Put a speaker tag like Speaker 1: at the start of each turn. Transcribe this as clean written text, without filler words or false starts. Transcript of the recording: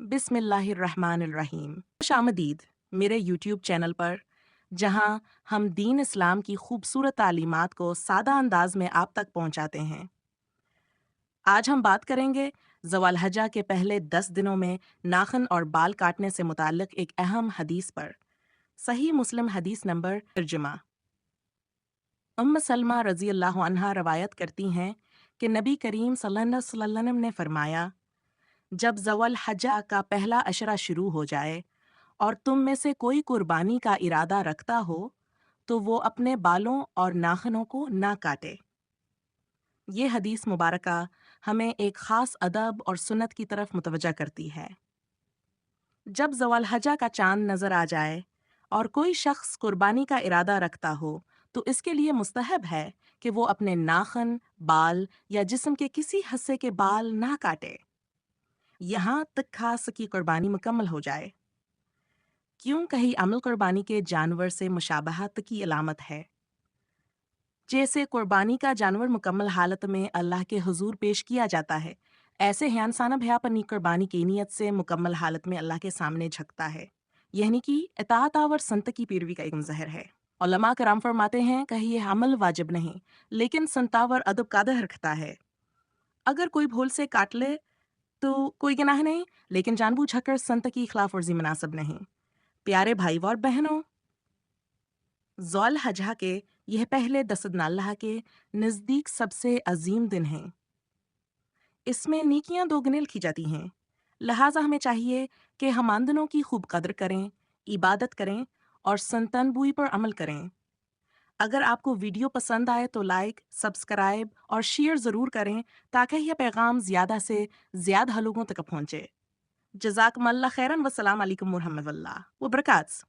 Speaker 1: बिस्मिल्लाहिर्रहमानिर्रहीम। खुश आमदीद मेरे यूट्यूब चैनल पर, जहां हम दीन इस्लाम की खूबसूरत तालीमात को सादा अंदाज में आप तक पहुंचाते हैं। आज हम बात करेंगे ज़वाल हज्जा के पहले 10 दिनों में नाखन और बाल काटने से मुताल्लिक एक अहम हदीस पर। सही मुस्लिम हदीस नंबर तर्जुमा। उम्म सलमा रज़ी अल्लाह अन्हा रवायत करती हैं कि नबी करीम सल्लल्लाहु अलैहि वसल्लम ने फरमाया, जब ज़वाल हज्जा का पहला अशरा शुरू हो जाए और तुम में से कोई कुर्बानी का इरादा रखता हो तो वो अपने बालों और नाखनों को ना काटे। ये हदीस मुबारका हमें एक ख़ास अदब और सुन्नत की तरफ मुतवज्जा करती है। जब ज़वाल हज्जा का चांद नज़र आ जाए और कोई शख्स कुर्बानी का इरादा रखता हो तो इसके लिए मुस्तहब है कि वो अपने नाखन, बाल या जिस्म के किसी हिस्से के बाल ना काटे यहाँ तक खास की कुर्बानी मुकम्मल हो जाए। क्यों कहीं अमल कुर्बानी के जानवर से मुशाबहत की अलामत है। जैसे कुर्बानी का जानवर मुकम्मल हालत में अल्लाह के हुजूर पेश किया जाता है, ऐसे ही इंसान भया अपनी कुर्बानी की नीयत से मुकम्मल हालत में अल्लाह के सामने झुकता है, यानी कि इताअत और संत की पैरवी का एक मुज़हर है। उलमा कराम फरमाते हैं कि यह अमल वाजिब नहीं, लेकिन संतावर अदब कादर रखता है। अगर कोई भूल से काट ले तो कोई गुनाह नहीं, लेकिन जानबूझकर संत की खिलाफ वर्जी मुनासिब नहीं। प्यारे भाई और बहनों, ज़ौल हज्जा के यह पहले 10 दिन अल्लाह के नज़दीक सबसे अजीम दिन हैं। इसमें नेकियां दोगुनी लिखी जाती हैं, लिहाजा हमें चाहिए कि हम आन दिनों की खूब कदर करें, इबादत करें और संतन बुई पर अमल करें। अगर आपको वीडियो पसंद आए तो लाइक, सब्सक्राइब और शेयर ज़रूर करें ताकि यह पैगाम ज़्यादा से ज़्यादा लोगों तक पहुँचे। जज़ाकमुल्लाह खैरन। वस्सलाम अलैकुम वरहमतुल्लाह व बरकातहू।